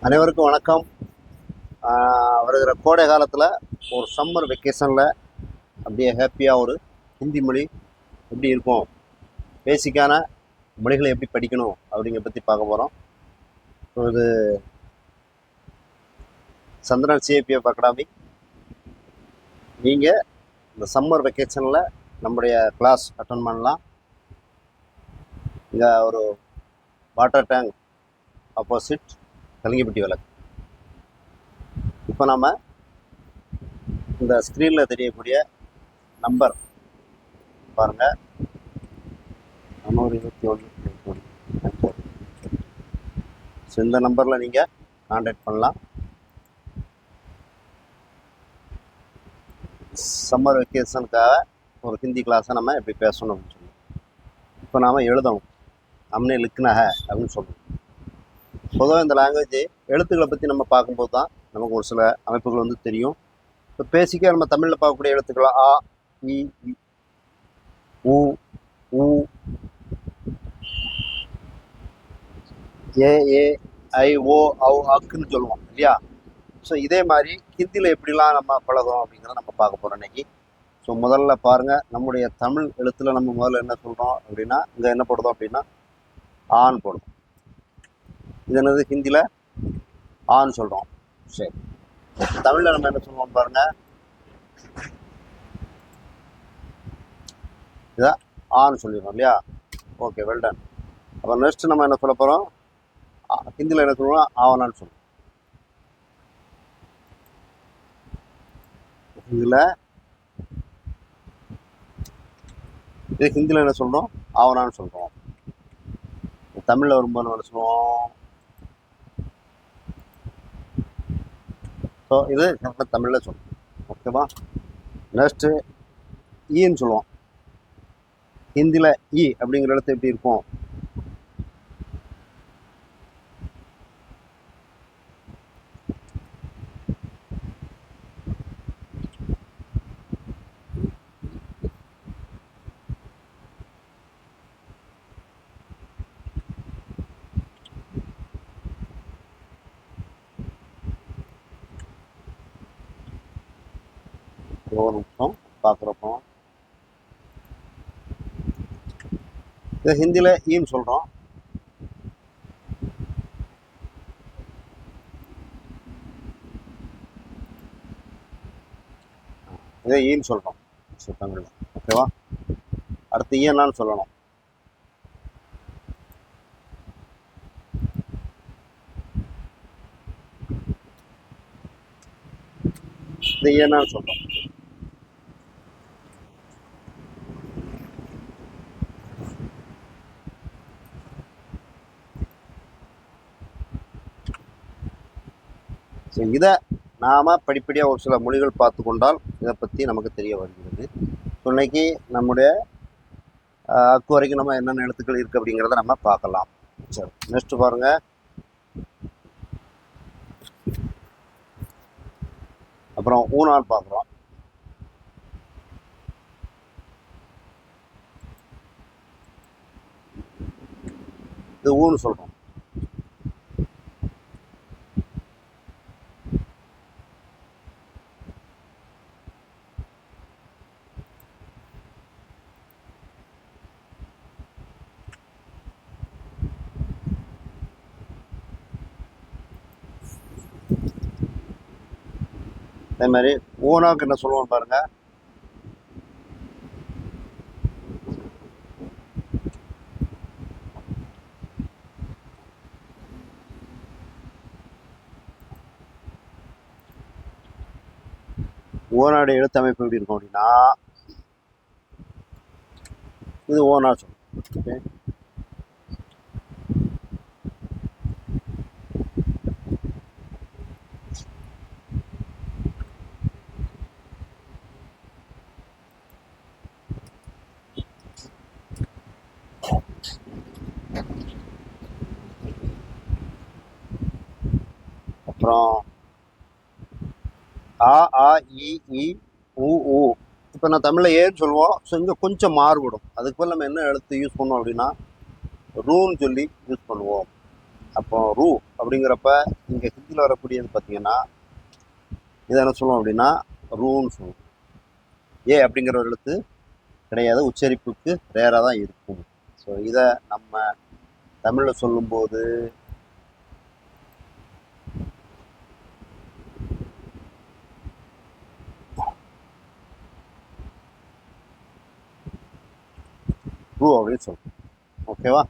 அனைவருக்கும் வணக்கம். வருகிற கோடை காலத்தில் ஒரு சம்மர் வெக்கேஷனில் அப்படியே ஹாப்பியாக ஒரு ஹிந்தி மொழி எப்படி இருக்கும், பேசிக்கான மொழிகளை எப்படி படிக்கணும் அப்படிங்கிற பற்றி பார்க்க போகிறோம். இது சந்திரன் சிஏபிஎஃப் அகாடமி. நீங்கள் இந்த சம்மர் வெக்கேஷனில் நம்முடைய கிளாஸ் அட்டன் பண்ணலாம். இங்கே ஒரு வாட்டர் டேங்க் ஆப்போசிட் கலிங்கப்பட்டி விளக்கு. இப்போ நம்ம இந்த ஸ்க்ரீனில் தெரியக்கூடிய நம்பர் பாருங்கள், 421. ஸோ இந்த நம்பரில் நீங்கள் கான்டாக்ட் பண்ணலாம். சம்மர் வெக்கேஷனுக்காக ஒரு ஹிந்தி கிளாஸை நம்ம எப்படி பேசணும் அப்படின்னு சொல்லி இப்போ நாம் எழுதணும். அம்னே லிக்னஹ அப்படின்னு சொல்லணும். பொதுவாக இந்த லாங்குவேஜ் எழுத்துக்களை பற்றி நம்ம பார்க்கும்போது தான் நமக்கு ஒரு சில அமைப்புகள் வந்து தெரியும். இப்போ பேசிக்காக நம்ம தமிழில் பார்க்கக்கூடிய எழுத்துக்கள் ஆ, இ, உ, ஊ, ஏ, ஐ, ஓ, ஔ, அக்குன்னு சொல்லுவோம் இல்லையா? ஸோ இதே மாதிரி ஹிந்தியில் எப்படிலாம் நம்ம பழகும் அப்படிங்கிறத நம்ம பார்க்க போகிறோம் இன்னைக்கு. ஸோ முதல்ல பாருங்கள், நம்முடைய தமிழ் எழுத்தில் நம்ம முதல்ல என்ன சொல்கிறோம் அப்படின்னா, இங்கே என்ன போடுறோம் அப்படின்னா ஆண் போடுறோம். இது என்னது, ஹிந்தியில் ஆன்னு சொல்கிறோம். சரி, தமிழில் நம்ம என்ன சொல்லுவோம் பாருங்கள், இதான் ஆன்னு சொல்லிடுறோம் இல்லையா? Okay, well done. அப்போ நெக்ஸ்ட் நம்ம என்ன சொல்ல போகிறோம், ஹிந்தியில் என்ன சொல்லுவோம், ஆவனான்னு சொல்லுவோம். இதில் இது ஹிந்தியில் என்ன சொல்கிறோம், ஆவனான்னு சொல்கிறோம். தமிழில் வரும்போது நம்ம என்ன சொல்லுவோம், ஸோ இது நம்ம தமிழில் சொல்லுவோம். ஓகேவா? நெக்ஸ்ட்டு ஈன்னு சொல்லுவோம். ஹிந்தியில் இ அப்படிங்கிற எழுத்து எப்படி இருக்கும், ஒரு நிமிஷம் பார்க்குறப்போ இது ஹிந்தியில் ஈன்னு சொல்கிறோம். இதை ஈன்னு சொல்கிறோம் தமிழில். ஓகேவா? அடுத்து ஈயன்னான்னு சொல்லணும். இது ஈயன்னான்னு சொல்கிறோம். ஸோ இதை நாம் படிப்படியாக ஒரு சில மொழிகள் பார்த்து கொண்டால் இதை பற்றி நமக்கு தெரிய வருகிறது. ஸோ இன்னைக்கு நம்முடைய அக்கு வரைக்கும் நம்ம என்னென்ன எழுத்துக்கள் இருக்குது அப்படிங்கிறத நம்ம பார்க்கலாம். சரி, நெக்ஸ்ட் பாருங்கள். அப்புறம் ஊனால் பார்க்குறோம். இது ஊன்னு சொல்கிறோம். அதே மாதிரி ஊனாக்கு என்ன சொல்லுவோம் பாருங்க, ஓனாடைய எழுத்தமைப்பு எப்படி இருக்கும் அப்படின்னா, இது ஓனா சொல்லும். ஓகே, அப்புறம் ஆ, ஆ, இ, உ, ஊ. இப்போ நான் தமிழில் ஏன்னு சொல்லுவோம். ஸோ இங்கே கொஞ்சம் மாறுபடும். அதுக்கு போல் நம்ம என்ன எழுத்து யூஸ் பண்ணுவோம் அப்படின்னா ரூன்னு சொல்லி யூஸ் பண்ணுவோம். அப்போ ரூ அப்படிங்கிறப்ப இங்கே ஹிந்தியில் வரக்கூடியது பார்த்தீங்கன்னா இதை என்ன சொல்லுவோம் அப்படின்னா ரூன்னு சொல்லுவோம். ஏ அப்படிங்கிற ஒரு எழுத்து கிடையாது, உச்சரிப்புக்கு ரேராக தான் இருக்கும். ஸோ இதை நம்ம தமிழில் சொல்லும்போது ரூ அப்படின்னு சொல்லுவோம். ஓகேவா?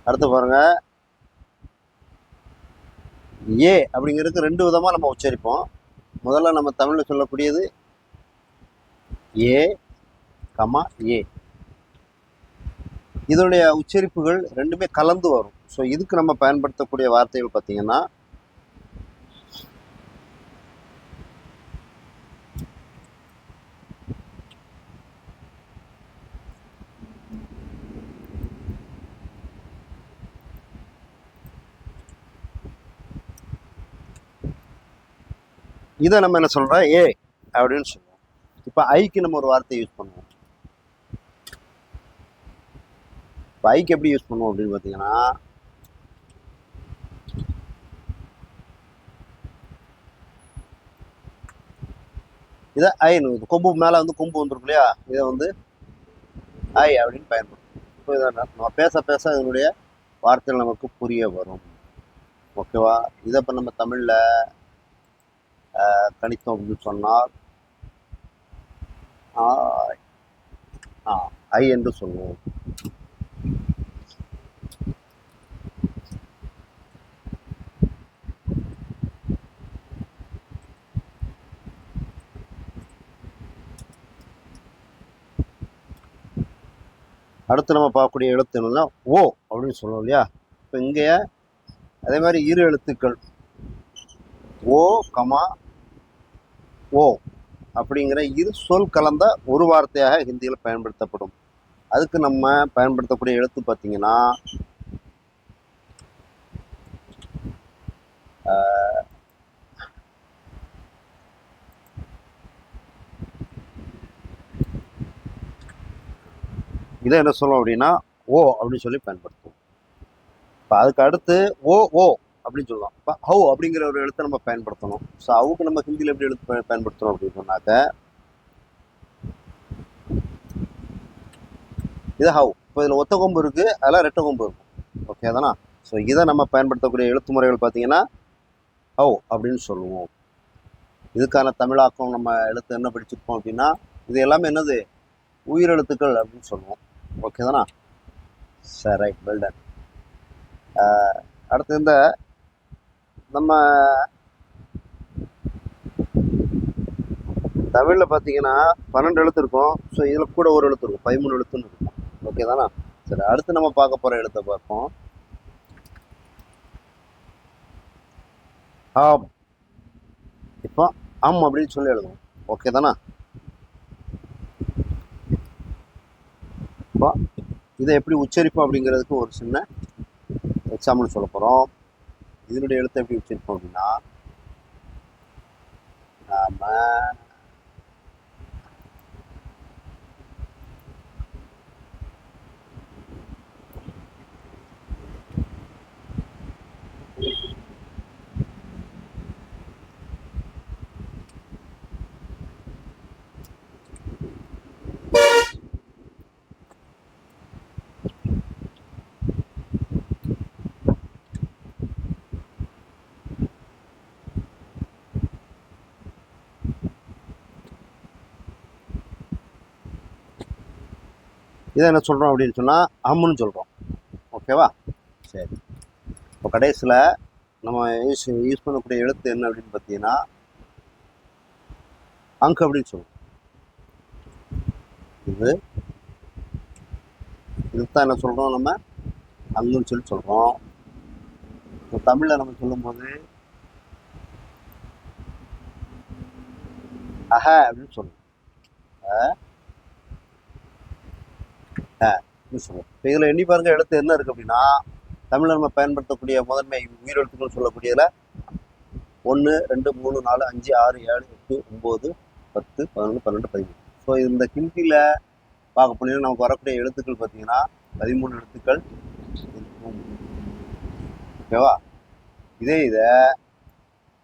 அடுத்து பாருங்க, ஏ அப்படிங்கிறதுக்கு ரெண்டு விதமாக நம்ம உச்சரிப்போம். முதல்ல நம்ம தமிழில் சொல்லக்கூடியது ஏ கமா ஏ, இதனுடைய உச்சரிப்புகள் ரெண்டுமே கலந்து வரும். ஸோ இதுக்கு நம்ம பயன்படுத்தக்கூடிய வார்த்தைகள் பார்த்தீங்கன்னா இதை நம்ம என்ன சொல்கிறோம், ஏ அப்படின்னு சொல்லுவோம். இப்போ ஐக்கு நம்ம ஒரு வார்த்தையை யூஸ் பண்ணுவோம். இப்போ ஐக்கு எப்படி யூஸ் பண்ணுவோம் அப்படின்னு பார்த்தீங்கன்னா இதை ஐன்னு கொம்பு மேலே வந்து கொம்பு வந்துருக்கும் இல்லையா, இதை வந்து ஐ அப்படின்னு பயன்படுத்தும். இப்போ இதை நம்ம பேச பேச இதனுடைய வார்த்தைகள் நமக்கு புரிய வரும். ஓகேவா? இதை இப்போ நம்ம தமிழில் கணித்தோம் அப்படின்னு சொன்னால் ஐ என்று சொல்லுவோம். அடுத்து நம்ம பார்க்கக்கூடிய எழுத்து என்னன்னா ஓ அப்படின்னு சொல்லுவோம் இல்லையா. இப்போ இங்கே அதே மாதிரி இரு எழுத்துக்கள் ஓ கமா ஓ அப்படிங்கிற இரு சொல் கலந்த ஒரு வார்த்தையாக ஹிந்தியில் பயன்படுத்தப்படும். அதுக்கு நம்ம பயன்படுத்தக்கூடிய எழுத்து பார்த்தீங்கன்னா இதை என்ன சொல்லுவோம் அப்படின்னா ஓ அப்படின்னு சொல்லி பயன்படுத்துவோம். இப்போ அதுக்கு அடுத்து ஓ ஓ அப்படின்னு சொல்லுவோம். இப்போ ஹவு அப்படிங்கிற ஒரு எழுத்தை நம்ம பயன்படுத்தணும். ஸோ அவுக்கு நம்ம ஹிந்தியில் எப்படி எழுத்து பயன்படுத்தணும் அப்படின்னு சொன்னாக்க இது ஹவு. இப்போ இதில் ஒத்த கொம்பு இருக்குது, அதெல்லாம் ரெட்டை கொம்பு இருக்கும். ஓகே தானா? ஸோ இதை நம்ம பயன்படுத்தக்கூடிய எழுத்து முறைகள் பார்த்தீங்கன்னா ஹவு அப்படின்னு சொல்லுவோம். இதுக்கான தமிழாக்கம் நம்ம எழுத்து என்ன படிச்சிருப்போம் அப்படின்னா இது எல்லாமே என்னது, உயிரெழுத்துக்கள் அப்படின்னு சொல்லுவோம். ஓகே தானா? சரி, ரைட், வெல் டன். அடுத்து இந்த நம்ம தமிழில் பார்த்தீங்கன்னா 12 எழுத்து இருக்கும். ஸோ இதில் கூட ஒரு எழுத்து இருக்கும், 13 எழுத்துன்னு இருக்கும். ஓகே தானா? சரி, அடுத்து நம்ம பார்க்க போகிற எழுத்தை பார்ப்போம். இப்போ அப்படின்னு சொல்லி எழுதுவோம். ஓகே தானா? இப்போ இதை எப்படி உச்சரிப்போம் அப்படிங்கிறதுக்கு ஒரு சின்ன எக்ஸாம்பிள் சொல்ல போகிறோம். இதனுடைய எழுத்தை எப்படி உச்சரிப்போம் அப்படின்னா நாம இதை என்ன சொல்கிறோம் அப்படின்னு சொன்னால் அம்முன்னு சொல்கிறோம். ஓகேவா? சரி, இப்போ கடைசியில் நம்ம யூஸ் பண்ணக்கூடிய எழுத்து என்ன அப்படின்னு பார்த்தீங்கன்னா அங்கு அப்படின்னு சொல்லுவோம். இதுதான் என்ன சொல்கிறோம், நம்ம அங்குன்னு சொல்லி சொல்கிறோம். இப்போ தமிழில் நம்ம சொல்லும்போது அஹ அப்படின்னு சொல்லுவோம். சொல்லுவோம். இப்போ இதில் எண்ணி பாருங்க எழுத்து என்ன இருக்குது அப்படின்னா தமிழில் நம்ம பயன்படுத்தக்கூடிய முதன்மை உயிரெழுத்துக்கள் சொல்லக்கூடியதில் 1 2 3 4 5 6 7 8 9 10 11 12 13. ஸோ இந்த ஹிந்தியில் பார்க்க போனீங்கன்னா நமக்கு வரக்கூடிய எழுத்துக்கள் பார்த்தீங்கன்னா 13 எழுத்துக்கள் இருக்கும். ஓகேவா? இதை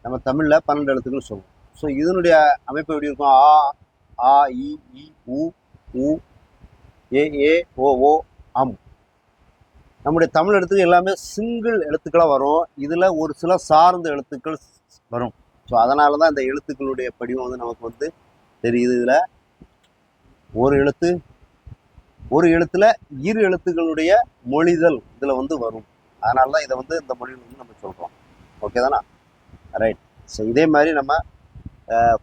நம்ம தமிழில் 12 எழுத்துக்கள் சொல்லுவோம். ஸோ இதனுடைய அமைப்பு எப்படி இருக்கும்? ஆ இ இ உ உ ஏ ஓ அம். நம்முடைய தமிழ் எழுத்துக்கள் எல்லாமே சிங்கிள் எழுத்துக்களாக வரும். இதில் ஒரு சில சார்ந்த எழுத்துக்கள் வரும். ஸோ அதனால தான் இந்த எழுத்துக்களுடைய படிவம் வந்து நமக்கு வந்து தெரியுது. இதில் ஒரு எழுத்துல இரு எழுத்துக்களுடைய மொழிதல் இதில் வந்து வரும். அதனால தான் இதை வந்து இந்த மொழியில் வந்து நம்ம சொல்கிறோம். ஓகே தானே? ரைட். ஸோ இதே மாதிரி நம்ம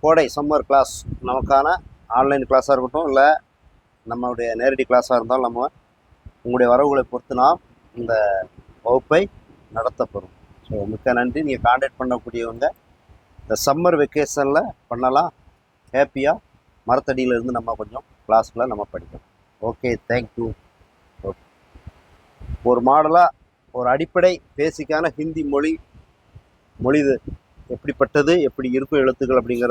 கோடை சம்மர் கிளாஸ் நமக்கான ஆன்லைன் கிளாஸாக இருக்கட்டும், இல்லை நம்மளுடைய நேரடி கிளாஸாக இருந்தாலும் நம்ம உங்களுடைய வரவுகளை பொறுத்து நாம் இந்த வகுப்பை நடத்தப்படும். ஸோ மிக்க நன்றி. நீங்கள் காண்டாக்ட் பண்ணக்கூடியவங்க இந்த சம்மர் வெக்கேஷனில் பண்ணலாம். ஹாப்பியாக மரத்தடியில் இருந்து நம்ம கொஞ்சம் கிளாஸ்களை நம்ம படிக்கணும். Okay, thank you. ஓகே, ஒரு மாடலாக ஒரு அடிப்படை பேசிக்கான ஹிந்தி மொழி எப்படிப்பட்டது, எப்படி இருக்கும் எழுத்துக்கள் அப்படிங்கிற